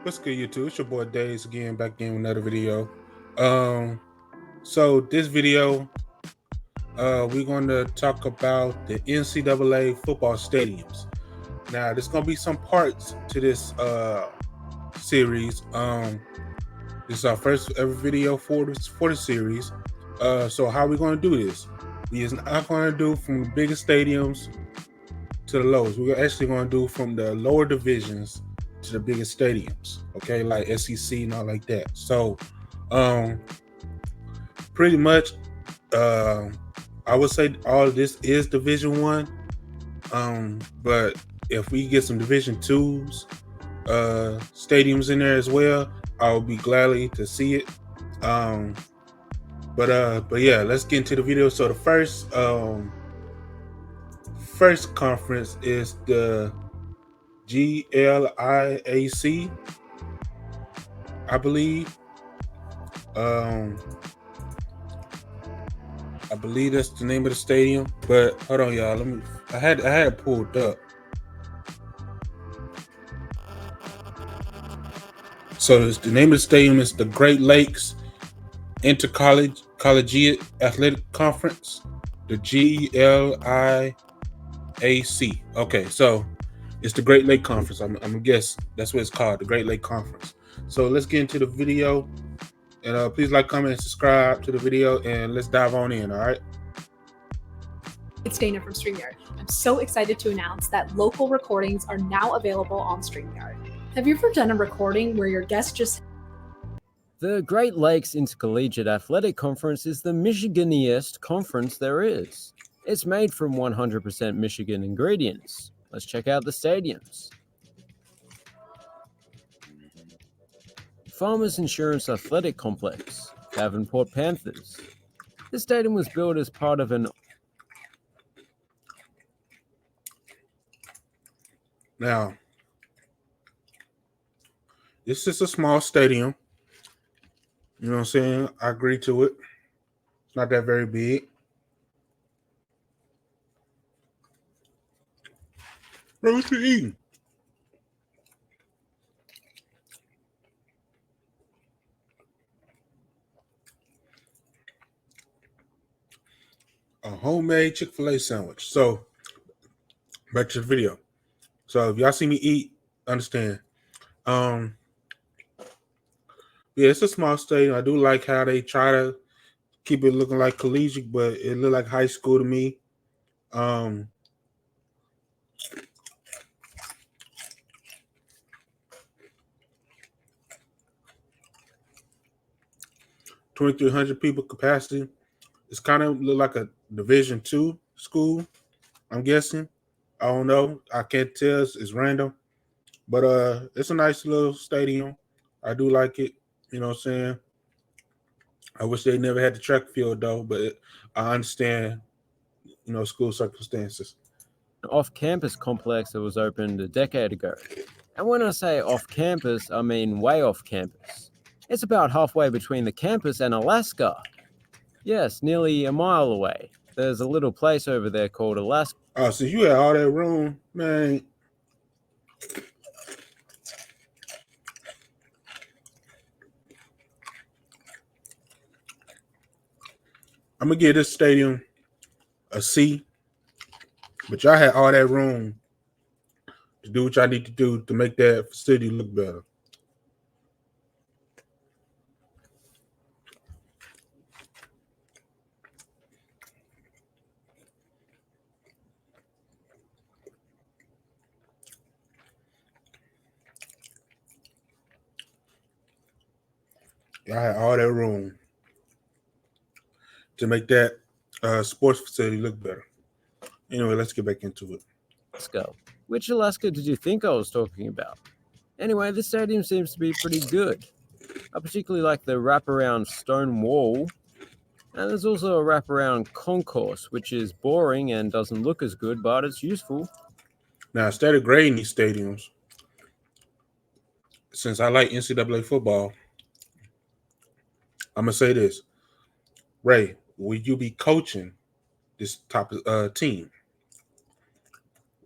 What's good, YouTube? It's your boy Days again, back in with another video. Um, so this video, we're going to talk about the NCAA football stadiums. Now, there's going to be some parts to this series. This is our first ever video for the series. So how are we going to do this? We is not going to do from the biggest stadiums to the lowest. We're actually going to do from the lower divisions to the biggest stadiums, okay, like SEC and all like that. So pretty much I would say all of this is Division 1, but if we get some Division 2s stadiums in there as well, I would be gladly to see it. But yeah, let's get into the video. So the first conference is the GLIAC, I believe. I believe that's the name of the stadium. But hold on, y'all. I had it pulled up. So the name of the stadium is the Great Lakes Intercollegiate Athletic Conference, the GLIAC. Okay, so it's the Great Lake Conference. I'm gonna guess that's what it's called, the Great Lake Conference. So let's get into the video, and please like, comment, and subscribe to the video, and let's dive on in. All right. It's Dana from StreamYard. I'm so excited to announce that local recordings are now available on StreamYard. Have you ever done a recording where your guest just... The Great Lakes Intercollegiate Athletic Conference is the Michiganiest conference there is. It's made from 100% Michigan ingredients. Let's check out the stadiums. Farmers Insurance Athletic Complex, Davenport Panthers. This stadium was built as part of an... Now, this is a small stadium. You know what I'm saying? I agree to it. It's not that very big. Bro, what you eating? A homemade Chick-fil-A sandwich. So, back to the video. So, if y'all see me eat, understand. Yeah, it's a small stadium. I do like how they try to keep it looking like collegiate, but it looked like high school to me. 2,300 people capacity. It's kind of look like a Division 2 school, I'm guessing. I don't know. I can't tell. It's random. But it's a nice little stadium. I do like it. You know what I'm saying? I wish they never had the track field though, but I understand, school circumstances. Off-campus complex that was opened a decade ago. And when I say off-campus, I mean way off-campus. It's about halfway between the campus and Alaska. Yes, nearly a mile away. There's a little place over there called Alaska. Oh, so you had all that room, man. I'm gonna give this stadium a C, but y'all had all that room to do what y'all need to do to make that facility look better. Y'all had all that room to make that sports facility look better. Anyway, let's get back into it. Alaska. Which Alaska did you think I was talking about? Anyway, this stadium seems to be pretty good. I particularly like the wraparound stone wall. And there's also a wraparound concourse, which is boring and doesn't look as good, but it's useful. Now, instead of grading these stadiums, since I like NCAA football, I'm going to say this. Ray, will you be coaching this top team?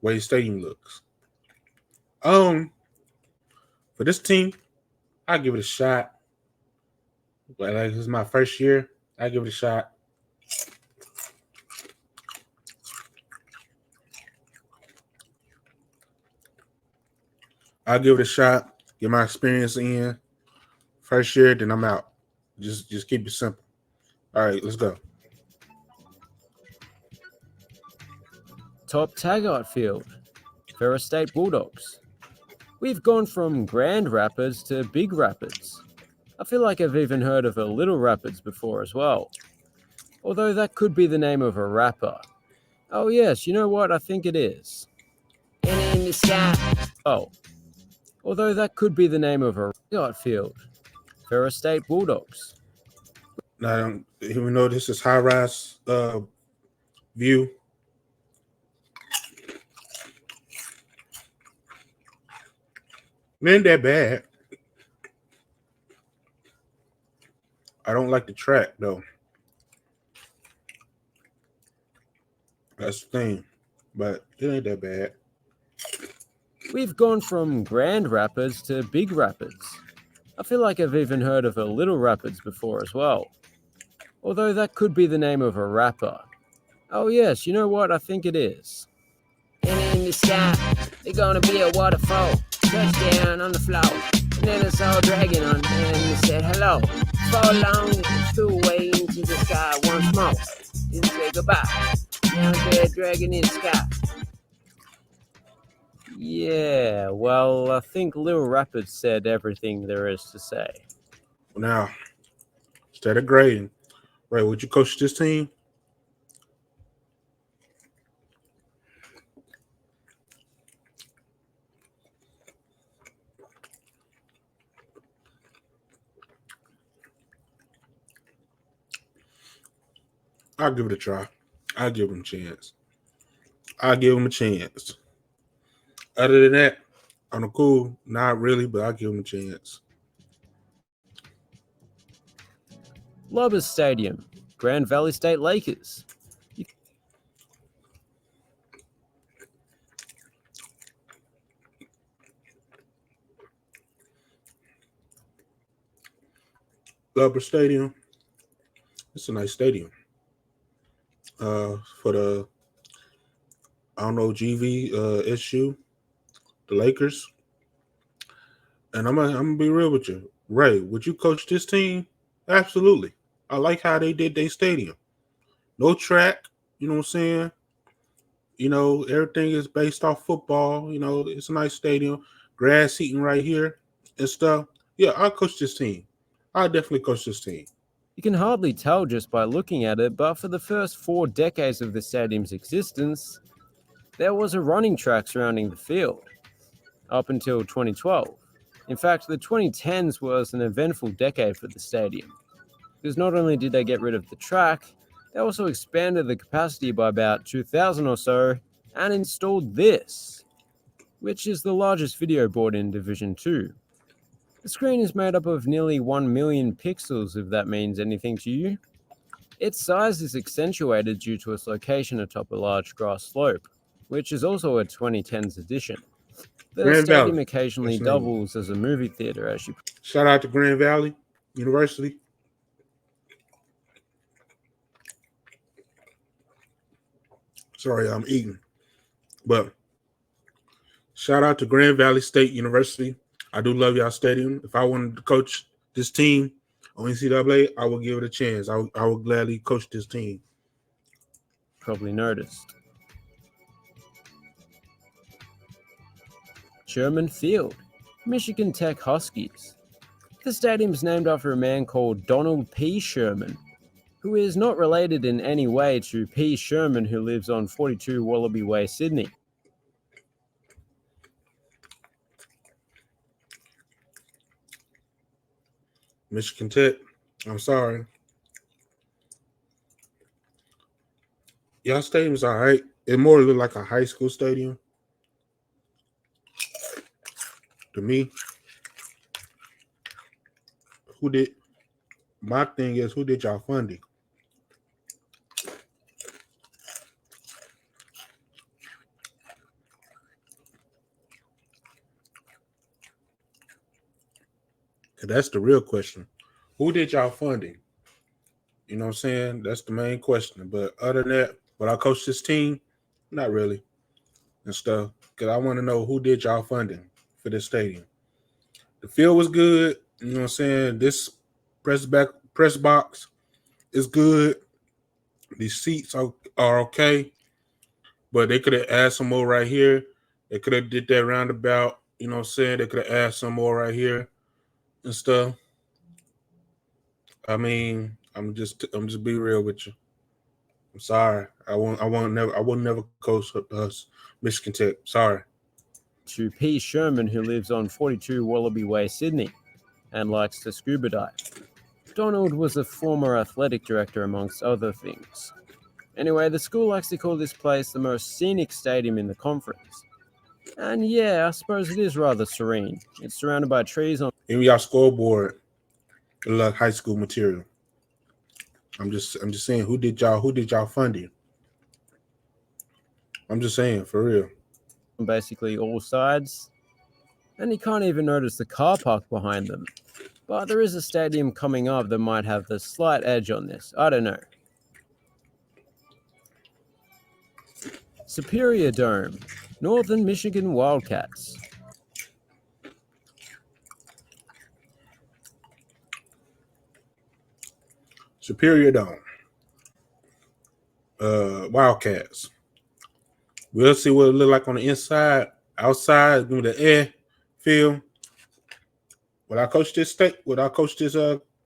Way the stadium looks. For this team, I'll give it a shot. But like this is my first year, I'll give it a shot. I'll give it a shot, get my experience in. First year, then I'm out. Just keep it simple. All right, let's go. Top Taggart Field, Ferris State Bulldogs. We've gone from Grand Rapids to Big Rapids. I feel like I've even heard of a Little Rapids before as well. Although that could be the name of a rapper. Oh yes, you know what? I think it is. And in the sky. Oh. Although that could be the name of a Taggart Field, Ferris State Bulldogs. Now, even though this is high rise view, it ain't that bad. I don't like the track though. That's the thing, but it ain't that bad. We've gone from Grand Rapids to Big Rapids. I feel like I've even heard of a Little Rapids before as well. Although that could be the name of a rapper. Oh yes, you know what? I think it is. And in the sky, there's gonna be a waterfall. Touchdown on the floor. And then I saw a dragon on there and it said hello. Fall long and flew away into the sky once more. Didn't say goodbye. Now there's a dragon in the sky. Yeah, well, I think Little Rapids said everything there is to say. Now, instead of grading, Ray, would you coach this team? I'll give it a try. I'll give him a chance. Other than that, on the cool, not really, but I'll give him a chance. Lobos Stadium, Grand Valley State Lakers. Lubber Stadium. It's a nice stadium. For the SU, the Lakers. And I'm gonna be real with you. Ray, would you coach this team? Absolutely. I like how they did their stadium. No track, you know what I'm saying? You know, everything is based off football. You know, it's a nice stadium. Grass seating right here and stuff. Yeah, I'll coach this team. I'll definitely coach this team. You can hardly tell just by looking at it, but for the first 4 decades of the stadium's existence, there was a running track surrounding the field, up until 2012. In fact, the 2010s was an eventful decade for the stadium, because not only did they get rid of the track, they also expanded the capacity by about 2,000 or so, and installed this, which is the largest video board in Division 2. The screen is made up of nearly 1 million pixels, if that means anything to you. Its size is accentuated due to its location atop a large grass slope, which is also a 2010s edition. The Grand stadium Valley. occasionally That's doubles as a movie theater, as you... Shout out to Grand Valley University. Sorry, I'm eating. But shout out to Grand Valley State University. I do love y'all stadium. If I wanted to coach this team on NCAA, I would give it a chance. I would gladly coach this team. probably noticed. Sherman Field, Michigan Tech Huskies. The stadium is named after a man called Donald P. Sherman, who is not related in any way to P. Sherman, who lives on 42 Wallaby Way, Sydney. Michigan Tech, I'm sorry. Y'all stadium's all right. It more look like a high school stadium to me. My thing is, who did y'all funding? That's the real question. Who did y'all funding? You know what I'm saying? That's the main question. But other than that, would I coach this team? Not really. And stuff. Because I want to know who did y'all funding for this stadium. The field was good. You know what I'm saying? This press box is good. These seats are okay. But they could have added some more right here. They could have did that roundabout. You know what I'm saying? They could have added some more right here and stuff. I mean, I'm just be real with you. I'm sorry. I will never coach us Michigan Tech. Sorry. To P. Sherman, who lives on 42 Wallaby Way, Sydney, and likes to scuba dive. Donald was a former athletic director, amongst other things. Anyway, the school likes to call this place the most scenic stadium in the conference. And yeah, I suppose it is rather serene. It's surrounded by trees on... Even y'all scoreboard, like high school material. I'm just saying, who did y'all funding? I'm just saying, for real. Basically all sides. And you can't even notice the car park behind them. But there is a stadium coming up that might have the slight edge on this. I don't know. Superior Dome, Northern Michigan Wildcats. Superior Dome. Wildcats. We'll see what it look like on the inside. Outside, give me the air feel. Would I coach this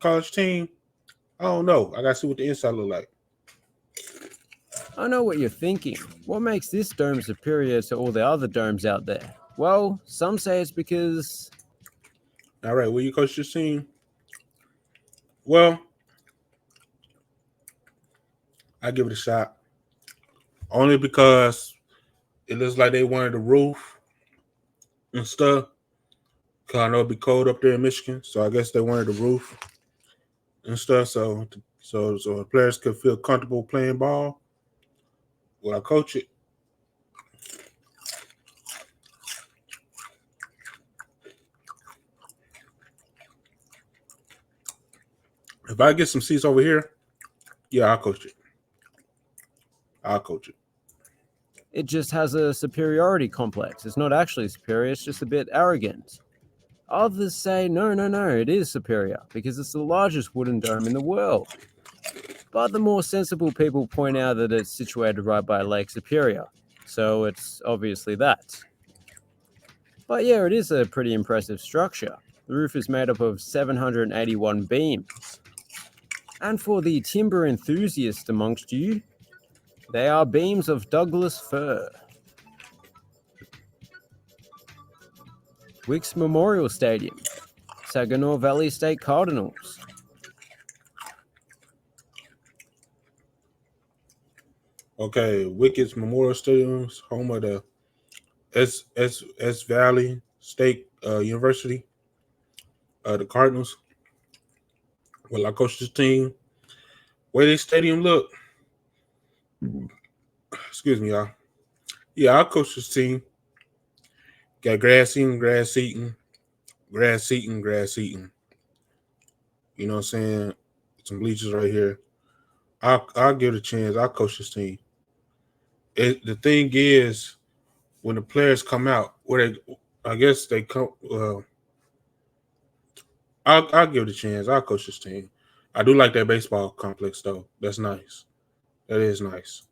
college team? I don't know. I gotta see what the inside look like. I know what you're thinking. What makes this dome superior to all the other domes out there? Well, some say it's because... All right, will you coach this team? Well, I give it a shot. Only because it looks like they wanted the roof and stuff. Cause I know it'd be cold up there in Michigan, so I guess they wanted the roof and stuff. So the players could feel comfortable playing ball. Will I coach it? If I get some seats over here, yeah, I'll coach it. It just has a superiority complex. It's not actually superior, it's just a bit arrogant. Others say, no, it is superior because it's the largest wooden dome in the world. But the more sensible people point out that it's situated right by Lake Superior, so it's obviously that. But yeah, it is a pretty impressive structure. The roof is made up of 781 beams. And for the timber enthusiast amongst you, they are beams of Douglas fir. Wicks Memorial Stadium, Saginaw Valley State Cardinals. Okay, Wicks Memorial Stadium's home of the S Valley State University, the Cardinals. Well, I coach this team. Way this stadium look. Excuse me, y'all. Yeah, I coach this team. Got grass eating. You know what I'm saying? Some bleachers right here. I'll give it a chance. I'll coach this team. The thing is, when the players come out, I guess they come. I'll give it a chance. I'll coach this team. I do like that baseball complex though. That's nice. That is nice.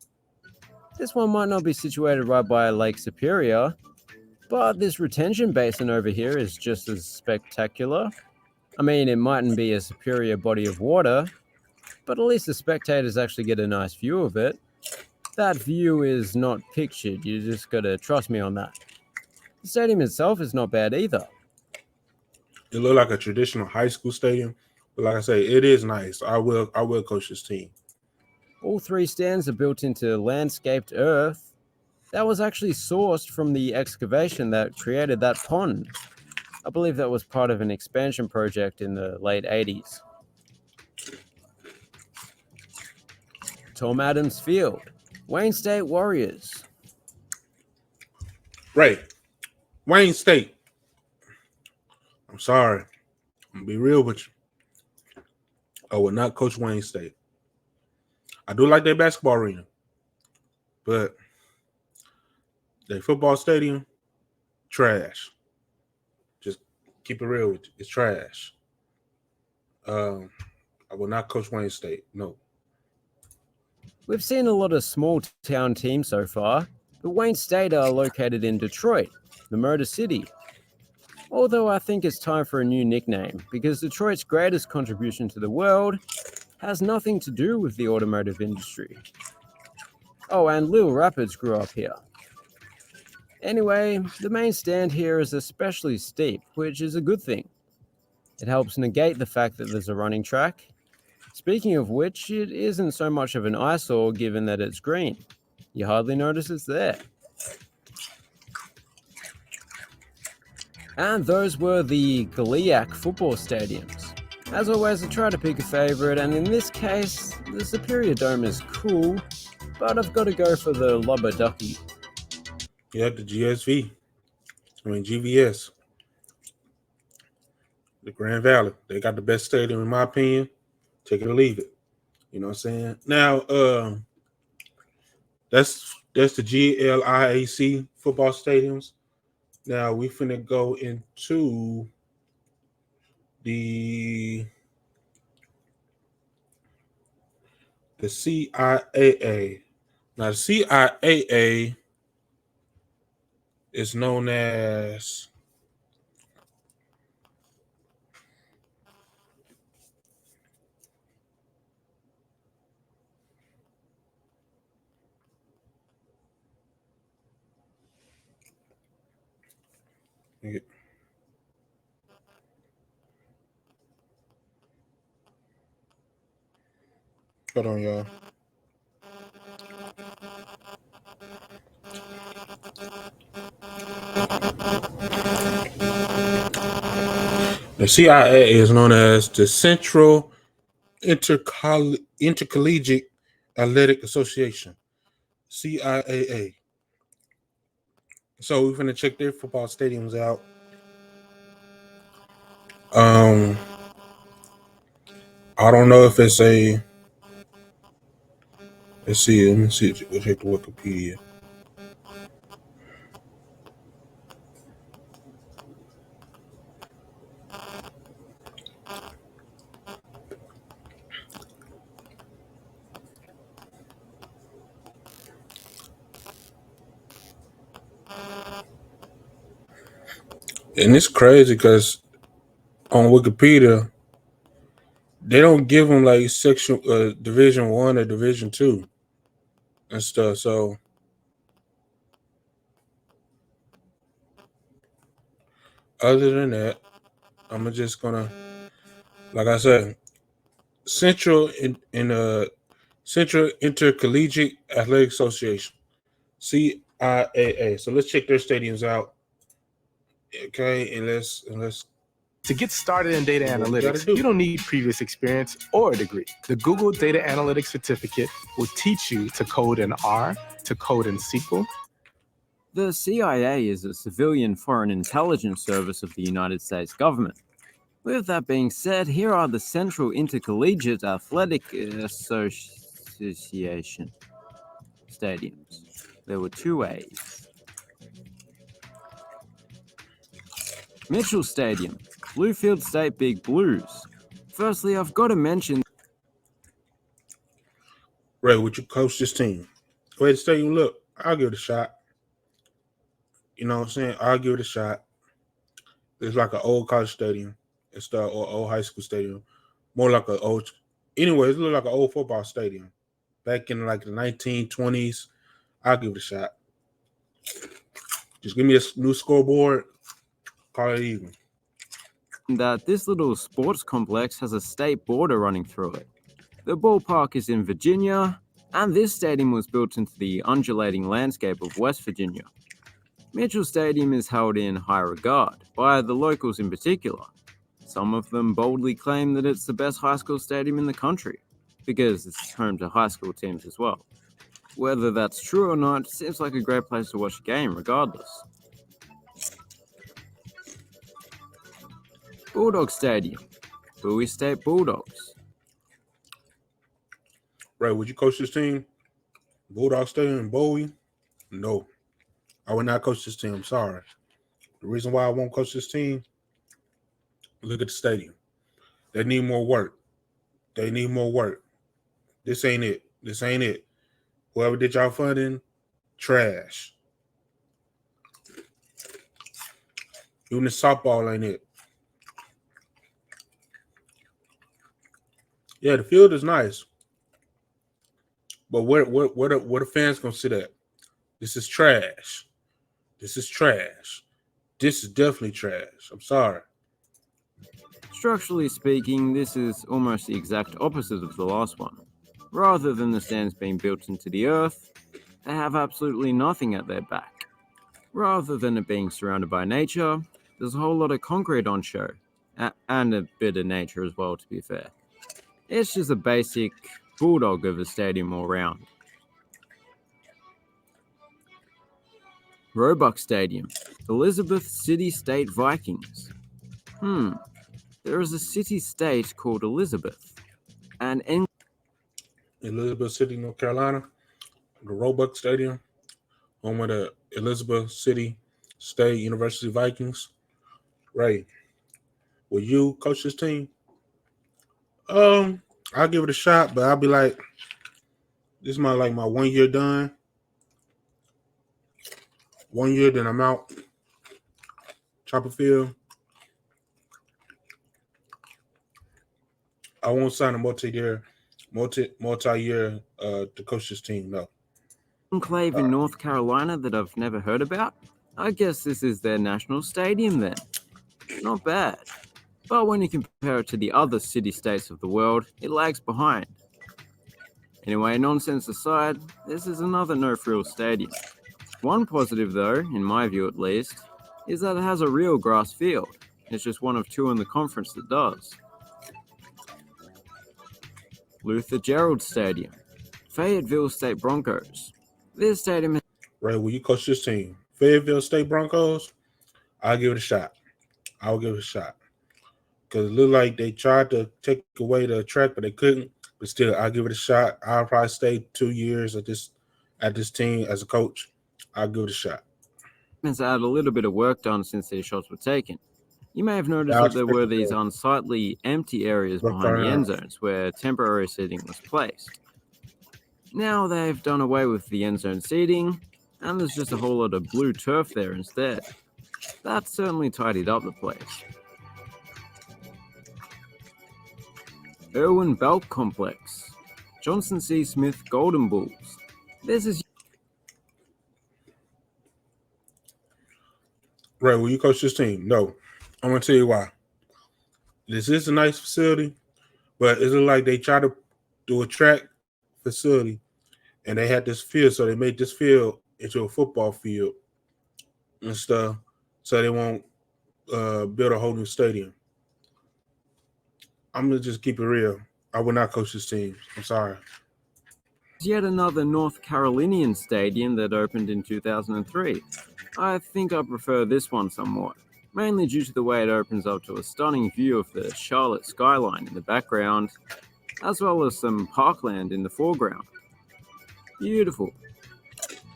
This one might not be situated right by Lake Superior, but this retention basin over here is just as spectacular. I mean, it mightn't be a superior body of water, but at least the spectators actually get a nice view of it. That view is not pictured, you just gotta trust me on that. The stadium itself is not bad either. It looked like a traditional high school stadium, but like I say, it is nice. I will coach this team. All three stands are built into landscaped earth. That was actually sourced from the excavation that created that pond. I believe that was part of an expansion project in the late 80s. Tom Adams Field, Wayne State Warriors. Right. Wayne State. I'm sorry. I'm gonna be real with you. I would not coach Wayne State. I do like their basketball arena, but their football stadium, trash. Just keep it real with you. It's trash. I will not coach Wayne State. No. We've seen a lot of small town teams so far, but Wayne State are located in Detroit, the Motor City. Although I think it's time for a new nickname, because Detroit's greatest contribution to the world has nothing to do with the automotive industry. Oh, and Little Rapids grew up here. Anyway, the main stand here is especially steep, which is a good thing. It helps negate the fact that there's a running track. Speaking of which, it isn't so much of an eyesore given that it's green. You hardly notice it's there. And those were the GLIAC football stadiums. As always, I try to pick a favourite, and in this case, the Superior Dome is cool, but I've got to go for the Lubber Ducky. Yeah, the GVS. The Grand Valley. They got the best stadium, in my opinion. Take it or leave it. You know what I'm saying? Now, that's the GLIAC football stadiums. Now we finna go into the CIAA. Now the CIAA is known as hold on, y'all. The CIAA is known as the Central Intercollegiate Athletic Association, CIAA. So we're gonna check their football stadiums out. I don't know if it's a. Let's see. Let me see. We'll check the Wikipedia. And it's crazy because on Wikipedia, they don't give them like section Division 1 or Division 2 and stuff. So other than that, I'm just gonna, like I said, Central Intercollegiate Athletic Association, CIAA. So let's check their stadiums out. Okay, and let's. To get started in data analytics, you don't need previous experience or a degree. The Google Data Analytics Certificate will teach you to code in R, to code in SQL. The CIA is a civilian foreign intelligence service of the United States government. With that being said, here are the Central Intercollegiate Athletic Association stadiums. There were two A's. Mitchell Stadium, Bluefield State Big Blues. Firstly, I've got to mention... Ray, would you coach this team? Go ahead and stadium, look, I'll give it a shot. You know what I'm saying? I'll give it a shot. It's like an old college stadium and stuff, or old high school stadium. More like an old... Anyway, it looks like an old football stadium. Back in like the 1920s, I'll give it a shot. Just give me a new scoreboard. Call it even. That this little sports complex has a state border running through it. The ballpark is in Virginia, and this stadium was built into the undulating landscape of West Virginia. Mitchell Stadium is held in high regard by the locals in particular. Some of them boldly claim that it's the best high school stadium in the country, because it's home to high school teams as well. Whether that's true or not, it seems like a great place to watch a game regardless. Bulldog Stadium, Bowie State Bulldogs. Right, would you coach this team? Bulldog Stadium in Bowie? No. I would not coach this team. I'm sorry. The reason why I won't coach this team, look at the stadium. They need more work. They need more work. This ain't it. This ain't it. Whoever did y'all funding, trash. Even the softball ain't it. Yeah, the field is nice. But where the fans gonna sit at? This is trash. This is trash. This is definitely trash. I'm sorry. Structurally speaking, this is almost the exact opposite of the last one. Rather than the stands being built into the earth, they have absolutely nothing at their back. Rather than it being surrounded by nature, there's a whole lot of concrete on show, and a bit of nature as well, to be fair. It's just a basic bulldog of a stadium all round. Roebuck Stadium, Elizabeth City State Vikings. There is a city-state called Elizabeth, and Elizabeth City, North Carolina, the Roebuck Stadium, home of the Elizabeth City State University Vikings. Right. Will you coach this team? I'll give it a shot, but I'll be like, this is my 1 year done. 1 year, then I'm out. Chopper field. I won't sign a multi-year to coach this team. No. enclave in North Carolina that I've never heard about. I guess this is their national stadium then. Not bad. But when you compare it to the other city-states of the world, it lags behind. Anyway, nonsense aside, this is another no-frills stadium. One positive though, in my view at least, is that it has a real grass field. It's just one of two in the conference that does. Luther Gerald Stadium, Fayetteville State Broncos. This stadium has... Right, will you coach this team? Fayetteville State Broncos? I'll give it a shot. I'll give it a shot. Because it looked like they tried to take away the track, but they couldn't. But still, I'll give it a shot. I'll probably stay 2 years at this team as a coach. I'll give it a shot. has had a little bit of work done since these shots were taken. You may have noticed that there were these unsightly empty areas behind the end zones where temporary seating was placed. Now they've done away with the end zone seating, and there's just a whole lot of blue turf there instead. That certainly tidied up the place. Irwin Belk Complex, Johnson C. Smith Golden Bulls. This is... Right, will you coach this team? No. I'm going to tell you why. This is a nice facility, but it's like they try to do a track facility, and they had this field, so they made this field into a football field and stuff, so they won't build a whole new stadium. I'm going to just keep it real. I will not coach this team. I'm sorry. Yet another North Carolinian stadium that opened in 2003. I think I prefer this one somewhat, mainly due to the way it opens up to a stunning view of the Charlotte skyline in the background, as well as some parkland in the foreground. Beautiful.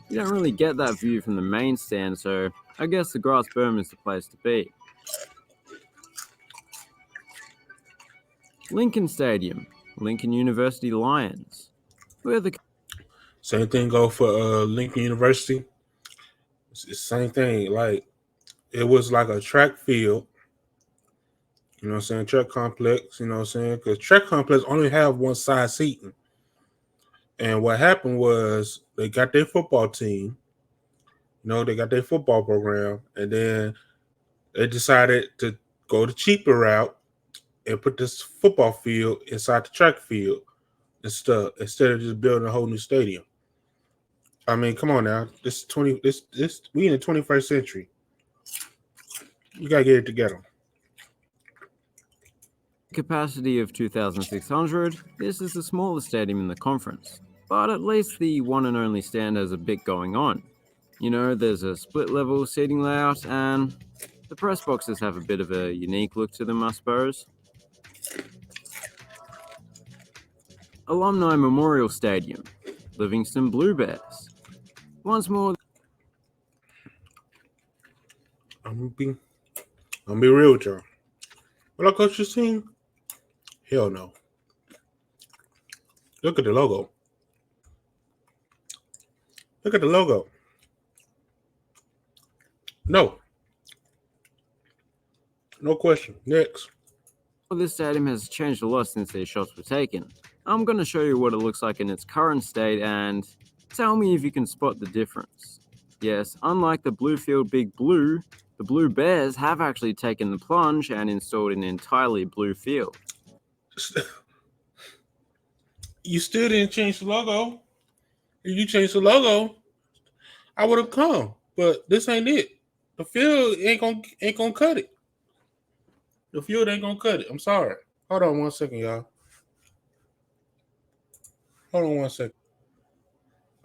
You don't really get that view from the main stand, so I guess the grass berm is the place to be. Lincoln Stadium, Lincoln University Lions. We're the... Same thing go for Lincoln University. It's the same thing. Like, it was like a track field, you know what I'm saying, track complex, you know what I'm saying, because track complex only have one side seating. And what happened was they got their football team, you know, they got their football program, and then they decided to go the cheaper route and put this football field inside the track field and stuff instead of just building a whole new stadium. I mean, come on now. We in the 21st century. You gotta get it together. Capacity of 2,600. This is the smallest stadium in the conference, but at least the one and only stand has a bit going on. You know, there's a split level seating layout, and The press boxes have a bit of a unique look to them, I suppose. Alumni Memorial Stadium, Livingston Blue Bears. Once more, I'm gonna be real with y'all. Will I coach this team? Hell no. Look at the logo. Look at the logo. No. No question. Next. this stadium has changed a lot since these shots were taken. I'm going to show you what it looks like in its current state and tell me if you can spot the difference. Yes, unlike the Bluefield Big Blue, the Blue Bears have actually taken the plunge and installed an entirely blue field. You still didn't change the logo. If you changed the logo, I would have come. But this ain't it. The field ain't gonna cut it. The field ain't gonna cut it. I'm sorry. Hold on 1 second, y'all. Hold on 1 second.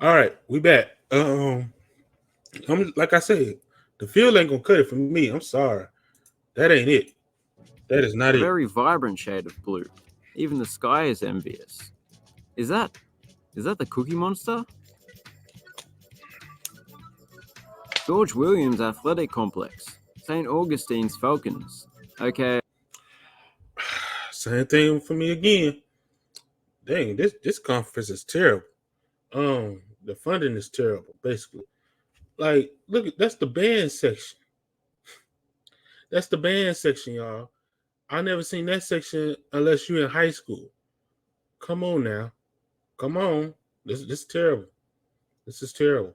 All right, we back. Like I said, the field ain't gonna cut it for me. I'm sorry. That ain't it. That is not A it. very vibrant shade of blue. Even the sky is envious. Is that the Cookie Monster? George Williams Athletic Complex, St. Augustine's Falcons. Okay. Same thing for me again. Dang, this conference is terrible. The funding is terrible, basically. Like, look, that's the band section. That's the band section, y'all. I never seen that section unless you're in high school. Come on now. Come on. This is terrible. This is terrible.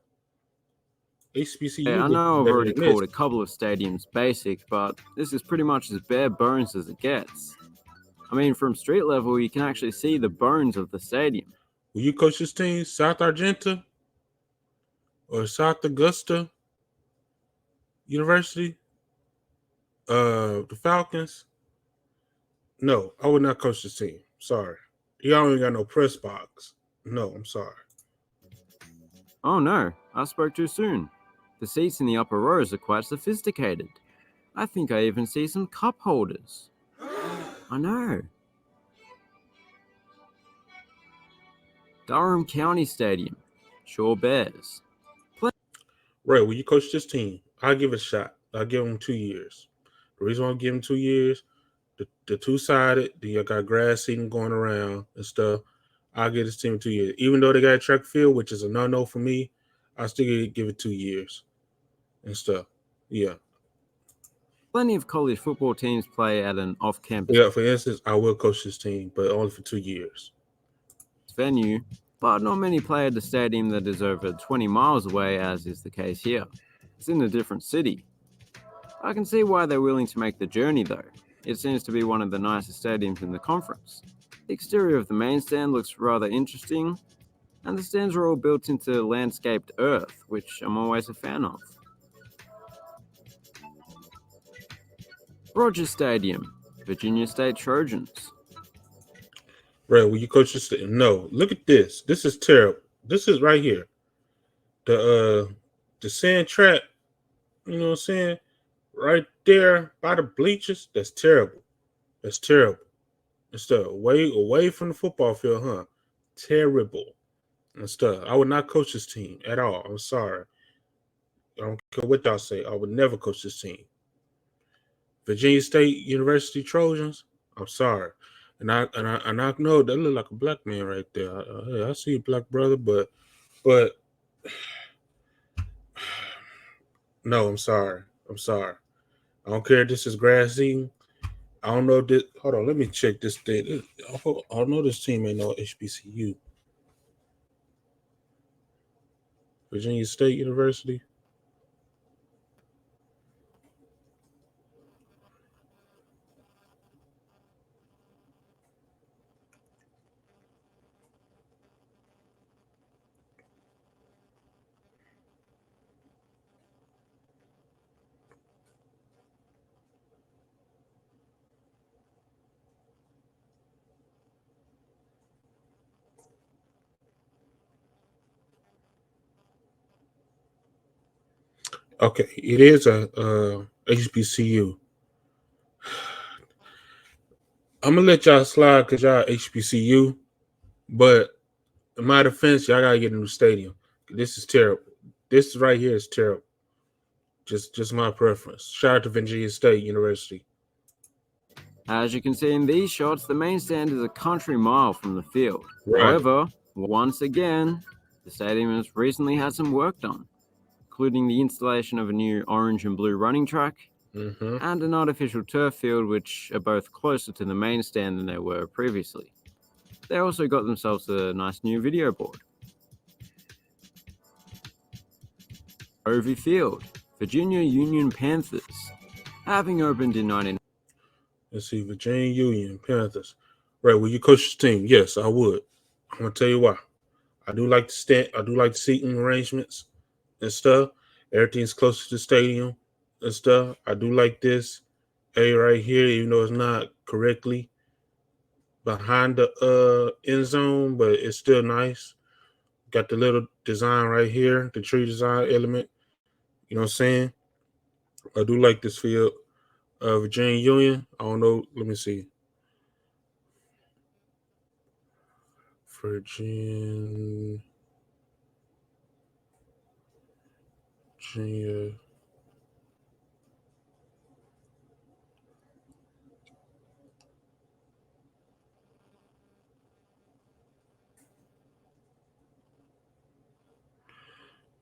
HBCU. Yeah, I know I've already called a couple of stadiums basic, but this is pretty much as bare bones as it gets. I mean, from street level, you can actually see the bones of the stadium. Will you coach this team, South Argenta or South Augusta University? The Falcons? No, I would not coach this team. Sorry. Y'all ain't got no press box. No, I'm sorry. Oh no, I spoke too soon. The seats in the upper rows are quite sophisticated. I think I even see some cup holders. I know. Durham County Stadium, Shore Bears. Ray, will you coach this team? I'll give it a shot. I'll give them 2 years. The reason why I'm giving 2 years, the two-sided, then you got grass seating going around and stuff. I'll give this team 2 years. Even though they got a track field, which is a no-no for me, I still give it 2 years and stuff. Yeah. Plenty of college football teams play at an off-campus Yeah, for instance, I will coach this team, but only for 2 years. venue, but not many play at a stadium that is over 20 miles away, as is the case here. It's in a different city. I can see why they're willing to make the journey, though. It seems to be one of the nicest stadiums in the conference. The exterior of the main stand looks rather interesting, and the stands are all built into landscaped earth, which I'm always a fan of. Rogers Stadium, Virginia State Trojans. Ray, will you coach this team? No. Look at this. This is terrible. This is right here. The sand trap, you know what I'm saying? Right there by the bleachers. That's terrible. That's terrible. And stuff. Away from the football field, huh? Terrible. And stuff. I would not coach this team at all. I'm sorry. I don't care what y'all say. I would never coach this team. Virginia State University Trojans. I'm sorry. And I know that look like a black man right there. Hey, I see you, black brother, but no, I'm sorry. I'm sorry. I don't care if this is grass eating. I don't know if this. Hold on, let me check this thing. I know this team ain't no HBCU. Virginia State University. Okay, it is a HBCU. I'm gonna let y'all slide because y'all HBCU, but in my defense, y'all gotta get a new stadium. This is terrible. This right here is terrible. Just my preference. Shout out to Virginia State University. As you can see in these shots, the main stand is a country mile from the field. Right. However, once again, the stadium has recently had some work done, including the installation of a new orange and blue running track and an artificial turf field, which are both closer to the main stand than they were previously. They also got themselves a nice new video board. Hovey Field, Virginia Union Panthers, having opened in 19... Let's see, Virginia Union Panthers. Right, will you coach the team? Yes, I would. I'm gonna tell you why. I do like the stand. I do like the seating arrangements and stuff. Everything's close to the stadium and stuff. I do like this area right here, even though it's not correctly behind the end zone, but it's still nice. Got the little design right here, the tree design element. You know what I'm saying? I do like this field. Virginia Union. I don't know. Let me see. Virginia.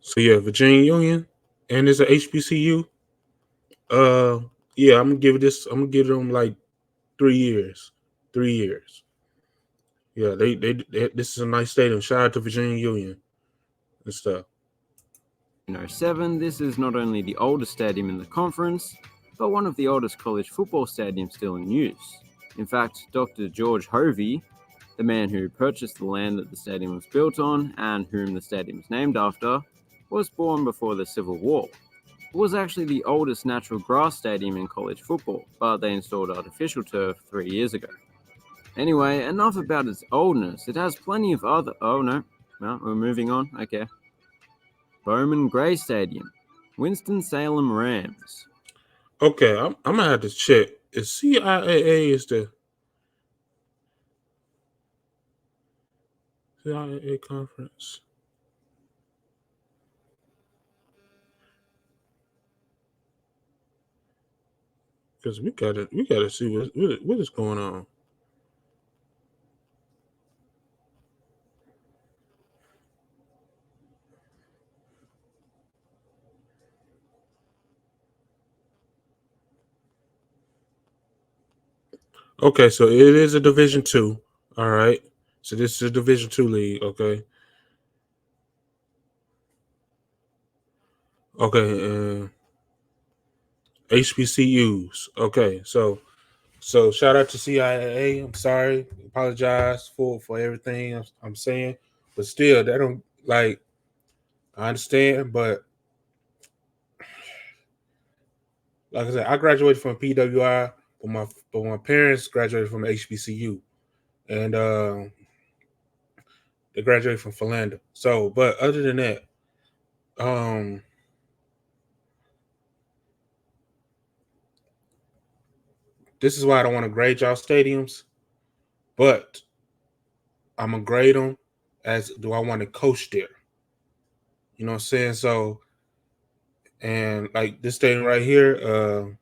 So yeah, Virginia Union, and it's a HBCU. Yeah, I'm gonna give them like 3 years. 3 years. Yeah, they this is a nice stadium. Shout out to Virginia Union and stuff. In 2007, this is not only the oldest stadium in the conference, but one of the oldest college football stadiums still in use. In fact, Dr. George Hovey, the man who purchased the land that the stadium was built on and whom the stadium is named after, was born before the Civil War. It was actually the oldest natural grass stadium in college football, but they installed artificial turf 3 years ago. Anyway, enough about its oldness. It has plenty of other... Oh, no, we're moving on. Okay. Bowman Gray Stadium, Winston-Salem Rams. Okay, I'm gonna have to check. Is CIAA is the CIAA conference? Because we gotta see what is going on. Okay, so it is a Division II. All right. So this is a Division II league. Okay. Okay. HBCUs. Okay. So shout out to CIAA. I'm sorry. Apologize for everything I'm saying, but still, they don't like. I understand, but like I said, I graduated from PWI, but my parents graduated from HBCU, and they graduated from Philander. So, but other than that, this is why I don't want to grade y'all stadiums, but I'm gonna grade them as do I want to coach there. You know what I'm saying? So, and like this stadium right here,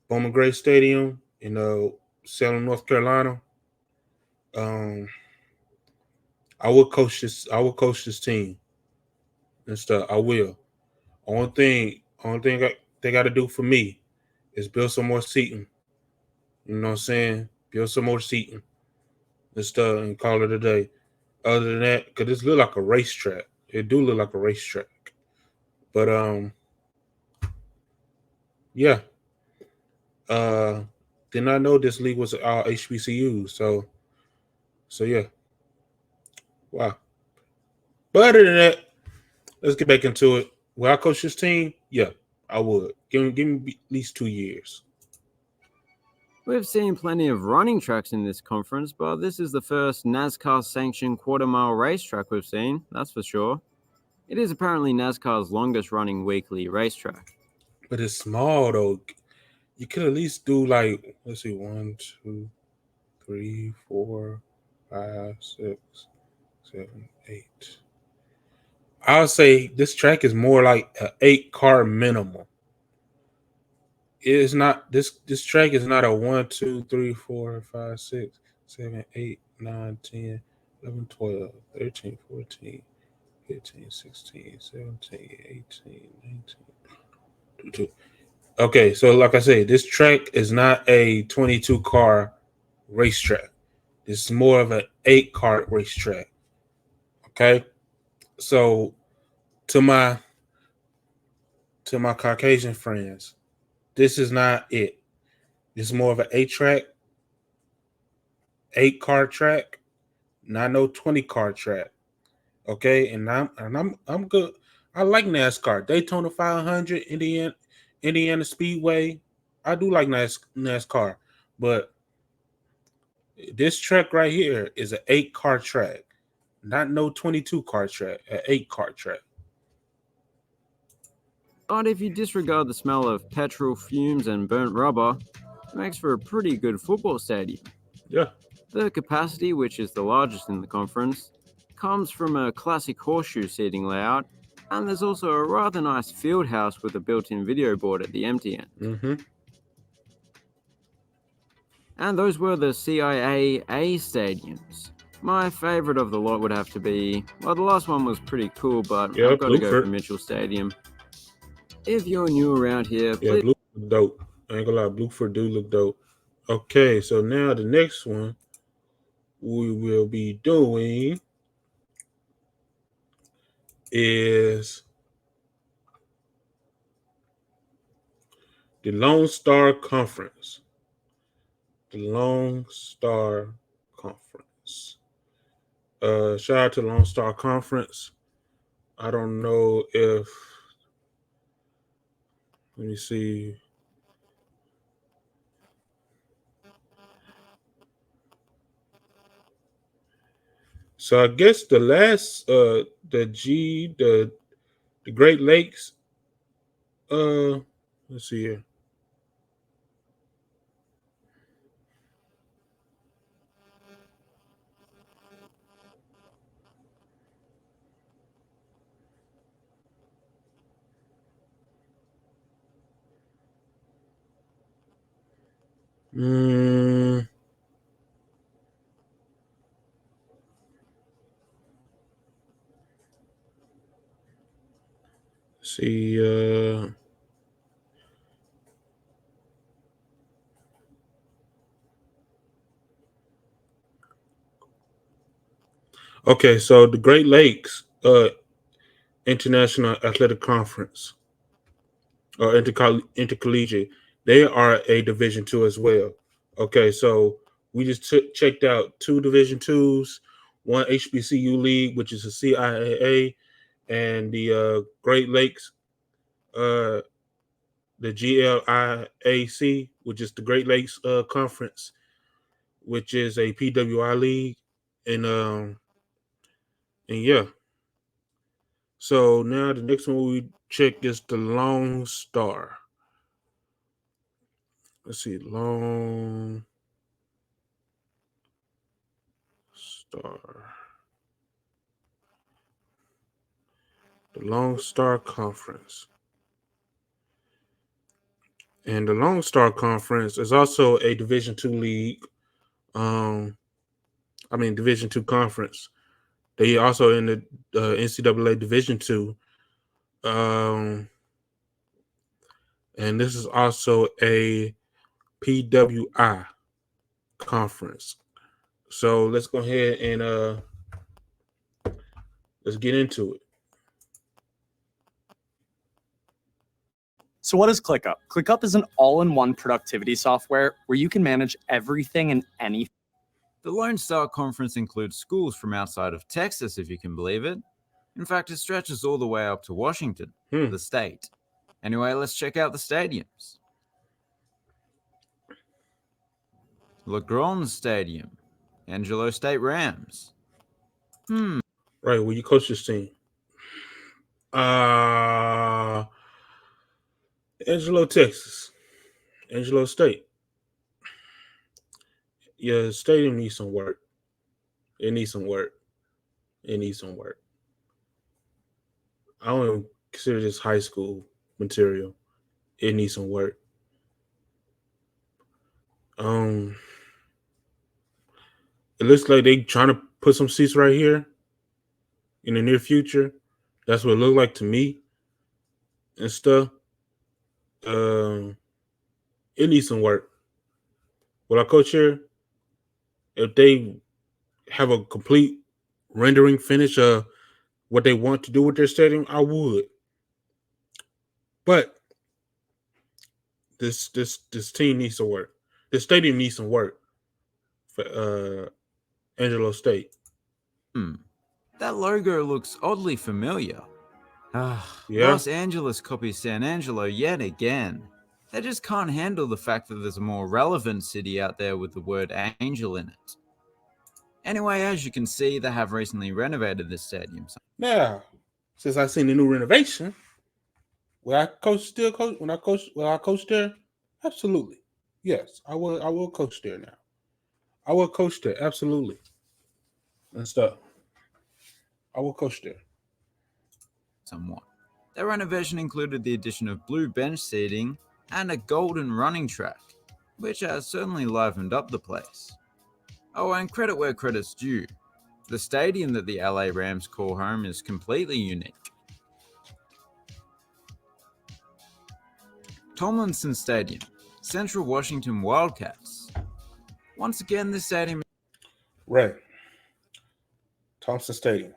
Bowman Gray Stadium in Salem, North Carolina. I will coach this. I will coach this team and stuff. I will. Only thing they got to do for me is build some more seating. You know what I'm saying? Build some more seating and stuff, and call it a day. Other than that, because this look like a racetrack. It do look like a racetrack. But yeah. Did not know this league was all HBCUs. So yeah. Wow. But other than that, let's get back into it. Will I coach this team? Yeah, I would. Give me at least 2 years. We've seen plenty of running tracks in this conference, but this is the first NASCAR-sanctioned quarter-mile racetrack we've seen, that's for sure. It is apparently NASCAR's longest-running weekly racetrack. But it's small though. You could at least do like, let's see, 1, 2, 3, 4, 5, 6, 7, 8. I'll say this track is more like an 8-car minimum. It is not this track is not a 1, 2, 3, 4, 5, 6, 7, 8, 9, 10, 11, 12, 13, 14, 15, 16, 17, 18, 19, 22. Okay, so like I said, this track is not a 22-car racetrack. This is more of an 8-car racetrack. Okay, so to my Caucasian friends, this is not it. This is more of an 8-car track, not no 20-car track. Okay, and I'm good. I like NASCAR, Daytona 500, Indiana Speedway. I do like NASCAR, but this track right here is an 8-car track, not no 22-car track, an 8-car track. But if you disregard the smell of petrol fumes and burnt rubber, it makes for a pretty good football stadium. Yeah. The capacity, which is the largest in the conference, comes from a classic horseshoe seating layout, and there's also a rather nice field house with a built-in video board at the empty end. Mm-hmm. And those were the CIAA stadiums. My favorite of the lot would have to be, well, the last one was pretty cool, but Yeah, I've got to go Bluford. for Mitchell Stadium. If you're new around here, Yeah, please... Bluford look dope. I ain't gonna lie, Bluford do look dope. Okay, so now the next one we will be doing is the Lone Star Conference. The Lone Star Conference. Shout out to the Lone Star Conference. I don't know if, let me see. So I guess the last the Great Lakes, let's see here. See, okay, so the Great Lakes International Athletic Conference or intercollegiate, they are a Division II as well. Okay, so we just checked out 2 Division IIs, 1 HBCU league, which is a CIAA, and the Great Lakes, the GLIAC, which is the Great Lakes Conference, which is a PWI league, and yeah. So now the next one we check is the Lone Star. Let's see, Lone Star. The Lone Star Conference. And the Lone Star Conference is also a Division II league. Division II conference. They also in the NCAA Division II. And this is also a PWI conference. So let's go ahead and let's get into it. So what is ClickUp? ClickUp is an all-in-one productivity software where you can manage everything and anything. The Lone Star Conference includes schools from outside of Texas, if you can believe it. In fact, it stretches all the way up to Washington, the state. Anyway, let's check out the stadiums. LeGrand Stadium, Angelo State Rams. Right, where you coach this team. Angelo, Texas. Angelo State. Yeah, the stadium needs some work. It needs some work. It needs some work. I don't even consider this high school material. It needs some work. Um, it looks like they trying to put some seats right here in the near future. That's what it looked like to me and stuff. Um, it needs some work. Will I coach here? If they have a complete rendering finish of what they want to do with their stadium, I would. But this team needs some work. The stadium needs some work for Angelo State. That logo looks oddly familiar. Yeah. Los Angeles copies San Angelo yet again. They just can't handle the fact that there's a more relevant city out there with the word angel in it. Anyway, as you can see, they have recently renovated this stadium. Now, since I've seen the new renovation, will I still coach will I coach there? Absolutely. Yes, I will coach there now. I will coach there, absolutely. And stuff. I will coach there. Somewhat. Their renovation included the addition of blue bench seating and a golden running track, which has certainly livened up the place. Oh, and credit where credit's due. The stadium that the LA Rams call home is completely unique. Tomlinson Stadium, Central Washington Wildcats. Once again, this stadium... Right. Thompson Stadium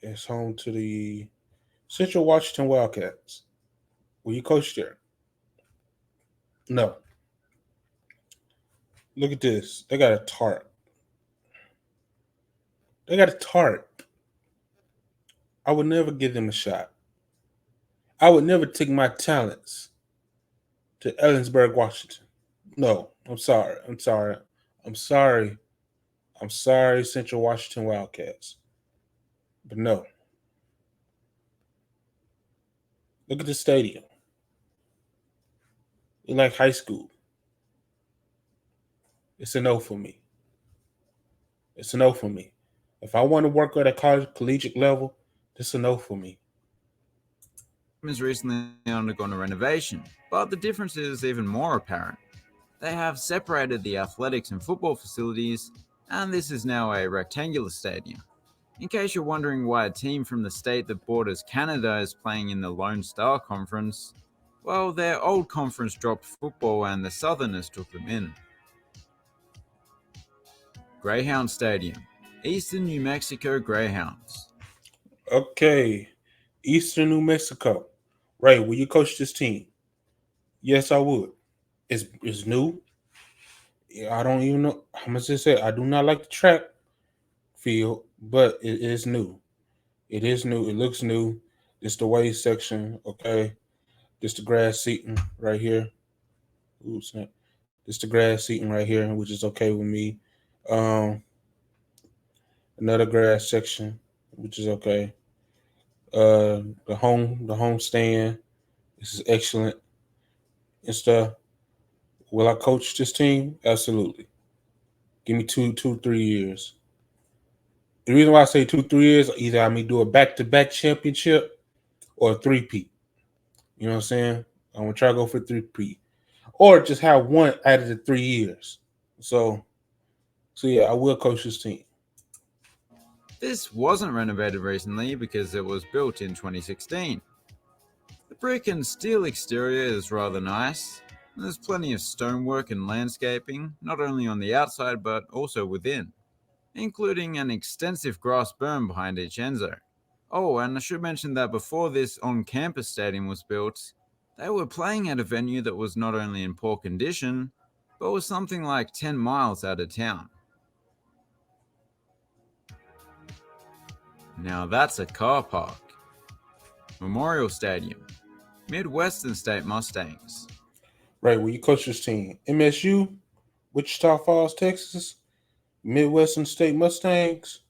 is home to the Central Washington Wildcats. Will you coach there? No. Look at this. They got a tarp. They got a tarp. I would never give them a shot. I would never take my talents to Ellensburg, Washington. No, I'm sorry. I'm sorry, Central Washington Wildcats. But no. Look at the stadium. It's like high school. It's a no for me. It's a no for me. If I want to work at a collegiate level, this is a no for me. Has recently undergone a renovation, but the difference is even more apparent. They have separated the athletics and football facilities, and this is now a rectangular stadium. In case you're wondering why a team from the state that borders Canada is playing in the Lone Star Conference, well, their old conference dropped football and the Southerners took them in. Greyhound Stadium, Eastern New Mexico Greyhounds. Okay, Eastern New Mexico. Ray, will you coach this team? Yes, I would. It's new. I don't even know how much it said. I do not like the track field, but it is new. It is new. It looks new. It's the way section. Okay, this the grass seating right here. Oops, this the grass seating right here, which is okay with me. Another grass section, which is okay. The home stand. This is excellent and stuff. Will I coach this team? Absolutely. Give me 3 years. The reason why I say 2-3 years, either I may do a back-to-back championship or a 3-peat. You know what I'm saying? I'm gonna try to go for 3-peat, or just have one out of the 3 years. So yeah, I will coach this team. This wasn't renovated recently because it was built in 2016. The brick and steel exterior is rather nice. There's plenty of stonework and landscaping, not only on the outside but also within, including an extensive grass berm behind each end zone. Oh, and I should mention that before this on-campus stadium was built, they were playing at a venue that was not only in poor condition, but was something like 10 miles out of town. Now that's a car park. Memorial Stadium, Midwestern State Mustangs. Right, will you coach this team? MSU, Wichita Falls, Texas, Midwestern State Mustangs.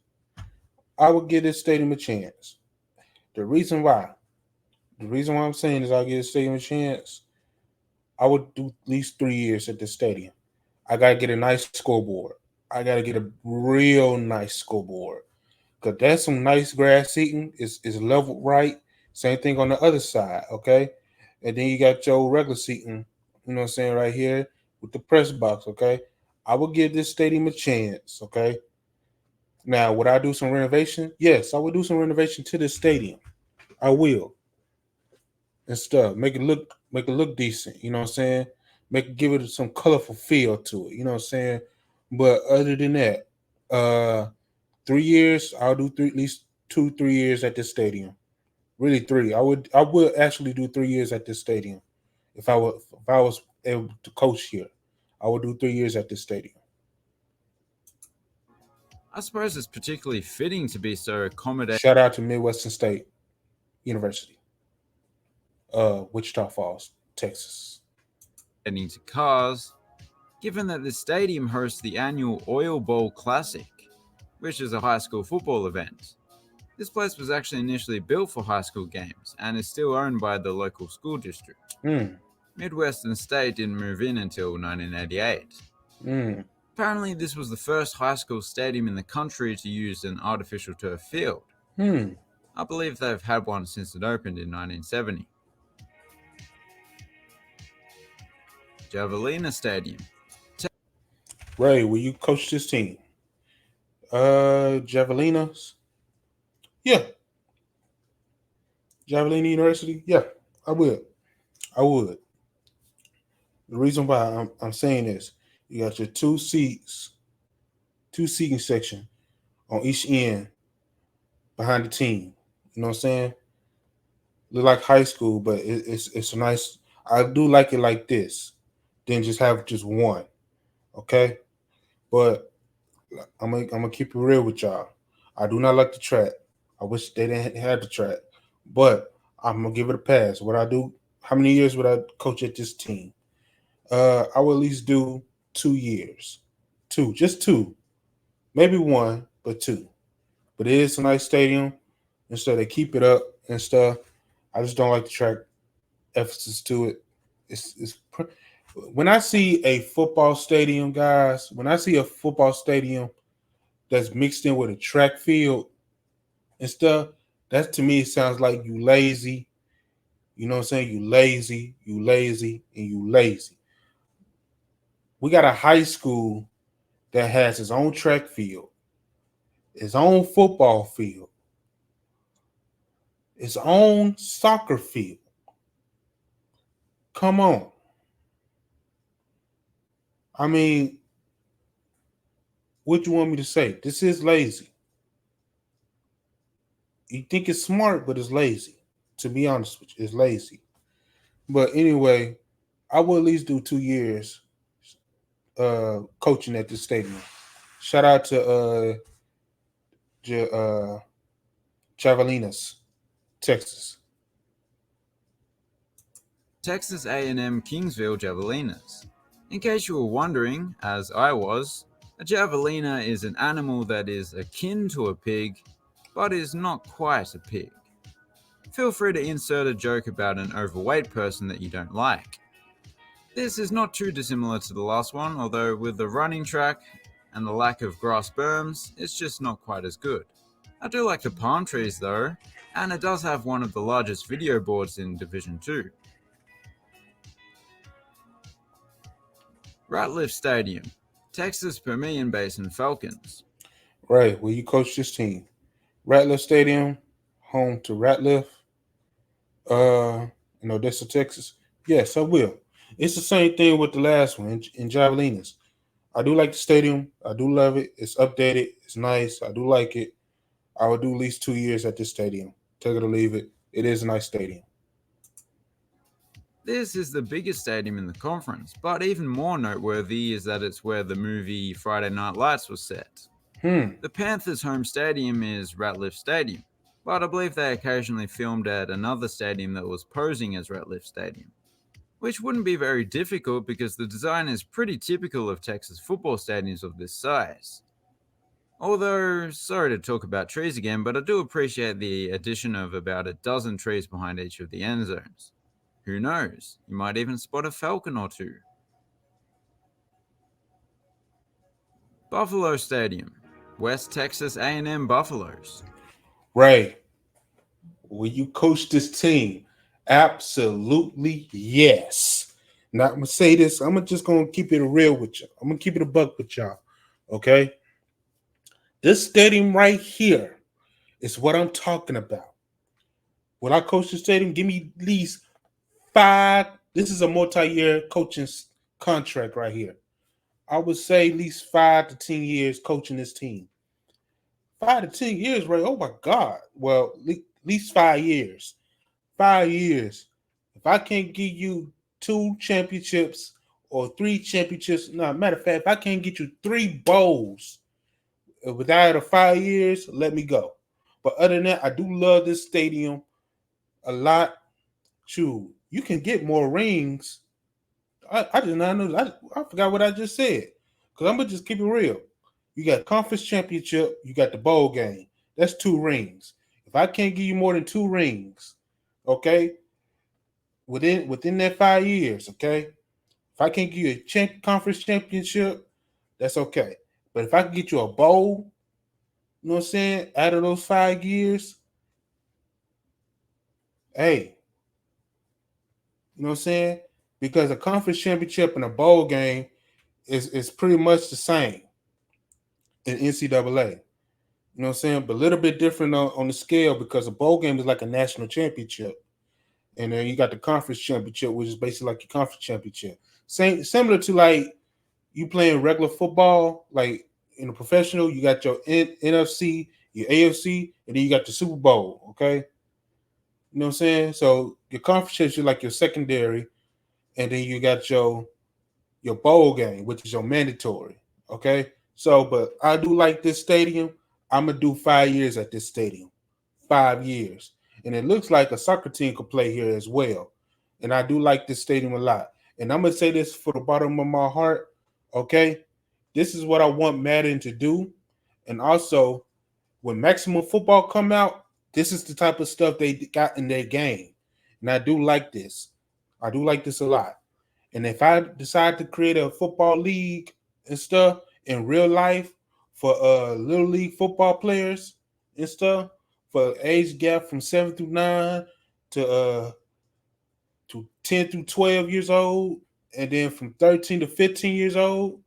I would give this stadium a chance. The reason why, The reason why I'm saying is I'll get a stadium a chance. I would do at least 3 years at the stadium. I gotta get a nice scoreboard. I gotta get a real nice scoreboard. Cause that's some nice grass seating. Is leveled right. Same thing on the other side, okay? And then you got your regular seating, you know what I'm saying, right here with the press box, okay? I will give this stadium a chance, okay? Now, would I do some renovation? Yes, I would do some renovation to this stadium. I will. And stuff. Make it look decent, you know what I'm saying? Give it some colorful feel to it, you know what I'm saying? But other than that, 3 years, I'll do at least 2-3 years at this stadium. Really 3. I would actually do 3 years at this stadium if I was able to coach here. I would do 3 years at this stadium. I suppose it's particularly fitting to be so accommodating. Shout out to Midwestern State University, Wichita Falls, Texas. To cars, given that the stadium hosts the annual Oil Bowl Classic, which is a high school football event. This place was actually initially built for high school games and is still owned by the local school district. Midwestern State didn't move in until 1988. Apparently, this was the first high school stadium in the country to use an artificial turf field. I believe they've had one since it opened in 1970. Javelina Stadium. Ray, will you coach this team? Javelinas? Yeah. Javelina University? Yeah, I would. I would. The reason why I'm saying this, you got your two seating section on each end behind the team. You know what I'm saying? Look like high school, but it's a nice. I do like it like this. Then just have just one, okay? But I'm gonna keep it real with y'all. I do not like the track. I wish they didn't have the track, but I'm gonna give it a pass. What I do? How many years would I coach at this team? I would at least do 2 years. Just two. Maybe one, but 2. But it is a nice stadium, and so they keep it up and stuff. I just don't like the track emphasis to it. When I see a football stadium, guys, when I see a football stadium that's mixed in with a track field and stuff, that to me sounds like you lazy. You know what I'm saying? You lazy, and you lazy. We got a high school that has its own track field, its own football field, its own soccer field. Come on. I mean, what you want me to say? This is lazy. You think it's smart, but it's lazy. To be honest with you, it's lazy. But anyway, I will at least do 2 years coaching at this stadium. Shout out to Javelinas, Texas. Texas A&M Kingsville Javelinas. In case you were wondering, as I was, a javelina is an animal that is akin to a pig, but is not quite a pig. Feel free to insert a joke about an overweight person that you don't like. This is not too dissimilar to the last one, although with the running track and the lack of grass berms, it's just not quite as good. I do like the palm trees though, and it does have one of the largest video boards in Division 2. Ratliff Stadium, Texas Permian Basin Falcons. Right, will you coach this team? Ratliff Stadium, home to Ratliff, in Odessa, Texas. Yes, I will. It's the same thing with the last one in Javelinas. I do like the stadium. I do love it. It's updated. It's nice. I do like it. I would do at least 2 years at this stadium. Take it or leave it. It is a nice stadium. This is the biggest stadium in the conference, but even more noteworthy is that it's where the movie Friday Night Lights was set. The Panthers' home stadium is Ratliff Stadium, but I believe they occasionally filmed at another stadium that was posing as Ratliff Stadium, which wouldn't be very difficult because the design is pretty typical of Texas football stadiums of this size. Although, sorry to talk about trees again, but I do appreciate the addition of about a dozen trees behind each of the end zones. Who knows, you might even spot a falcon or two. Buffalo Stadium, West Texas A&M Buffaloes. Ray, will you coach this team? Absolutely yes. Now I'm gonna say this. I'm just gonna keep it real with you. I'm gonna keep it a buck with y'all. Okay. This stadium right here is what I'm talking about. Will I coach the stadium? Give me at least 5. This is a multi-year coaching contract right here. I would say at least 5 to 10 years coaching this team. 5 to 10 years, right? Oh my God. Well, at least 5 years. 5 years. If I can't give you 2 championships or 3 championships, no, matter of fact, if I can't get you 3 bowls without a 5 years, let me go. But other than that, I do love this stadium a lot. Shoot, you can get more rings. I did not know. I forgot what I just said. Because I'm going to just keep it real. You got conference championship. You got the bowl game. That's 2 rings. If I can't give you more than 2 rings, okay, within that 5 years, okay, if I can't give you a conference championship, that's okay. But if I can get you a bowl, you know what I'm saying, out of those 5 years, hey, you know what I'm saying? Because a conference championship and a bowl game is pretty much the same in NCAA. You know what I'm saying? But a little bit different on the scale because a bowl game is like a national championship. And then you got the conference championship, which is basically like your conference championship. Similar to like you playing regular football, like in a professional, you got your NFC, your AFC, and then you got the Super Bowl, okay? You know what I'm saying? So your conference is like your secondary, and then you got your bowl game, which is your mandatory, okay? So, but I do like this stadium. I'm going to do 5 years at this stadium. 5 years. And it looks like a soccer team could play here as well. And I do like this stadium a lot. And I'm going to say this for the bottom of my heart, okay? This is what I want Madden to do. And also, when Maximum Football come out, this is the type of stuff they got in their game. And I do like this. I do like this a lot. And if I decide to create a football league and stuff in real life for little league football players and stuff, for age gap from 7 through 9 to 10 through 12 years old, and then from 13 to 15 years old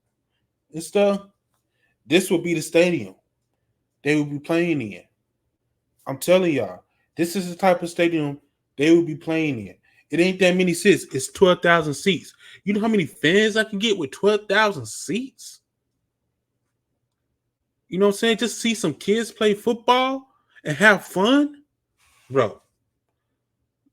and stuff, this will be the stadium they will be playing in. I'm telling y'all, this is the type of stadium they will be playing in. It ain't that many seats. It's 12,000 seats. You know how many fans I can get with 12,000 seats? You know what I'm saying? Just see some kids play football and have fun? Bro,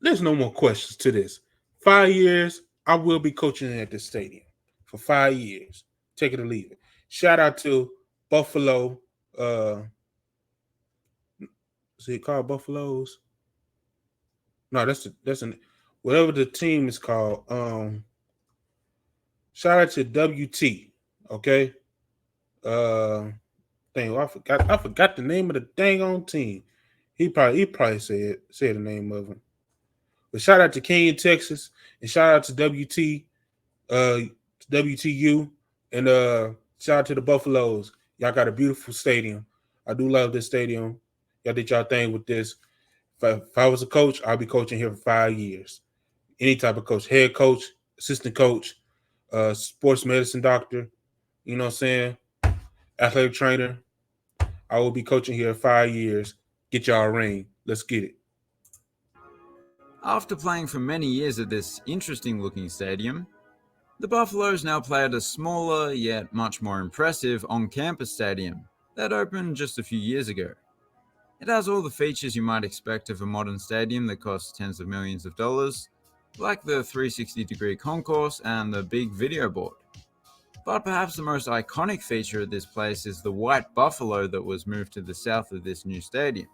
there's no more questions to this. 5 years, I will be coaching at this stadium for 5 years. Take it or leave it. Shout out to Buffalo. Is it called Buffaloes? No, that's an whatever the team is called. Shout out to WT. Okay. I forgot the name of the dang on team. He probably said the name of him. But shout out to Kenyon, Texas, and shout out to WTU, and shout out to the Buffaloes. Y'all got a beautiful stadium. I do love this stadium. Y'all did y'all thing with this. If I was a coach, I'll be coaching here for 5 years. Any type of coach, head coach, assistant coach, sports medicine doctor, you know what I'm saying? Athletic trainer. I will be coaching here 5 years. Get y'all a ring. Let's get it. After playing for many years at this interesting-looking stadium, the Buffaloes now play at a smaller yet much more impressive on-campus stadium that opened just a few years ago. It has all the features you might expect of a modern stadium that costs tens of millions of dollars, like the 360-degree concourse and the big video board. But perhaps the most iconic feature of this place is the white buffalo that was moved to the south of this new stadium.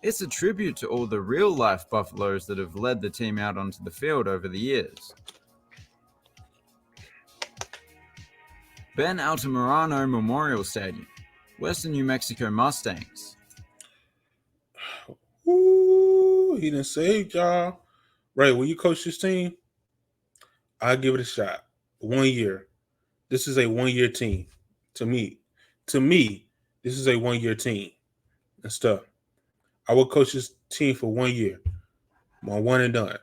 It's a tribute to all the real-life buffaloes that have led the team out onto the field over the years. Ben Altamirano Memorial Stadium, Western New Mexico Mustangs. Ooh, he done saved y'all. Ray, will you coach this team? I'll give it a shot. 1 year. This is a 1-year team. To me, this is a 1-year team and stuff. I will coach this team for 1 year. I'm on one and done.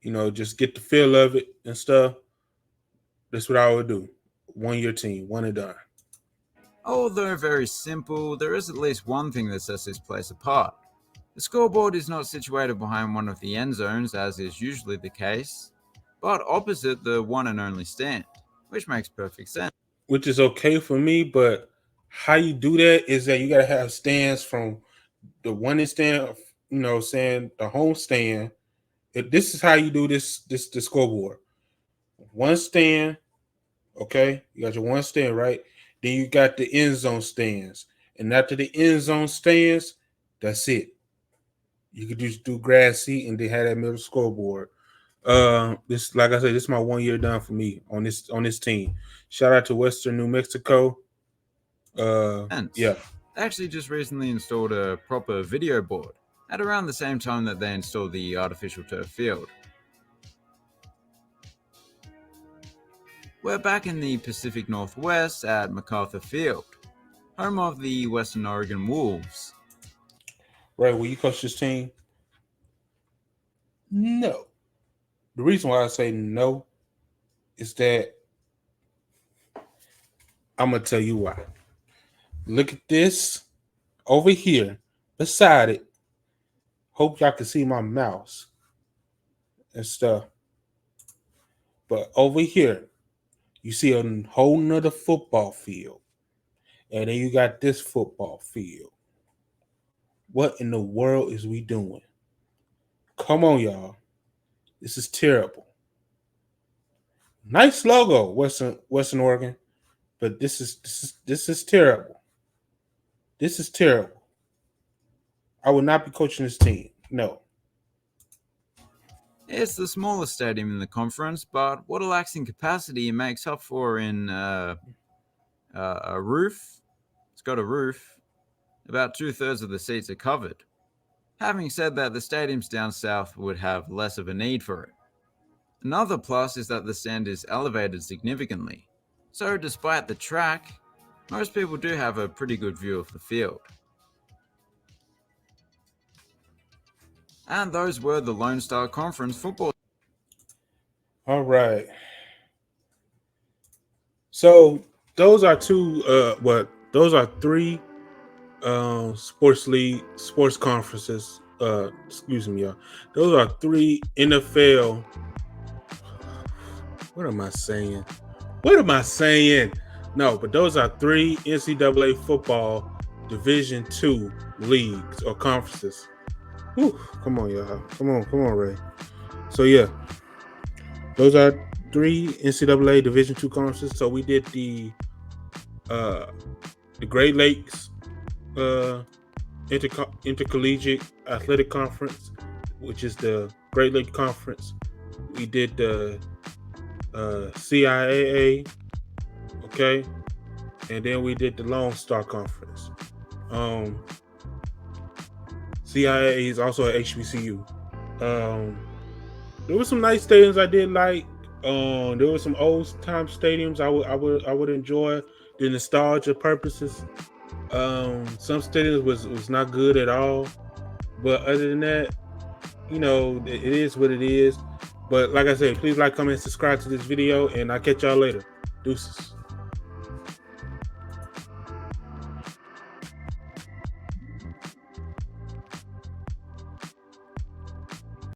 You know, just get the feel of it and stuff. That's what I would do. 1-year team, one and done. Although very simple, there is at least one thing that sets this place apart. The scoreboard is not situated behind one of the end zones, as is usually the case, but opposite the one and only stand, which makes perfect sense. Which is okay for me, but how you do that is that you got to have stands from the one stand, you know, saying the home stand. This is how you do the scoreboard. One stand, okay? You got your one stand, right? Then you got the end zone stands. And after the end zone stands, that's it. You could just do grass seat and they had that middle scoreboard. This, like I said, this is my 1 year done for me on this team. Shout out to Western New Mexico. Yeah. They actually just recently installed a proper video board at around the same time that they installed the artificial turf field. We're back in the Pacific Northwest at MacArthur Field, home of the Western Oregon Wolves. Right, will you coach this team? No. The reason why I say no is that I'm going to tell you why. Look at this over here beside it. Hope y'all can see my mouse and stuff. But over here, you see a whole nother football field. And then you got this football field. What in the world is we doing? Come on, y'all. This is terrible. Nice logo, Western Oregon, but this is terrible. This is terrible. I would not be coaching this team. No. It's the smallest stadium in the conference, but what it lacks in capacity, it makes up for in a roof. It's got a roof. About 2/3 of the seats are covered. Having said that, the stadiums down south would have less of a need for it. Another plus is that the stand is elevated significantly, so despite the track, most people do have a pretty good view of the field. And those were the Lone Star Conference football. All right. So those are three sports conferences. Excuse me, y'all. Those are 3 NFL. What am I saying? No, but those are 3 NCAA football Division II leagues or conferences. Whew, come on, y'all. Come on, Ray. So yeah, those are 3 NCAA Division II conferences. So we did the Great Lakes Intercollegiate Athletic Conference, which is the Great Lake Conference. We did the CIAA, okay, and then we did the Lone Star Conference. CIAA is also at HBCU. There were some nice stadiums I did like. There were some old time stadiums I would enjoy the nostalgia purposes. Some stadiums was not good at all, but other than that, you know, it is what it is. But like I said, please like, comment, subscribe to this video, and I'll catch y'all later. Deuces.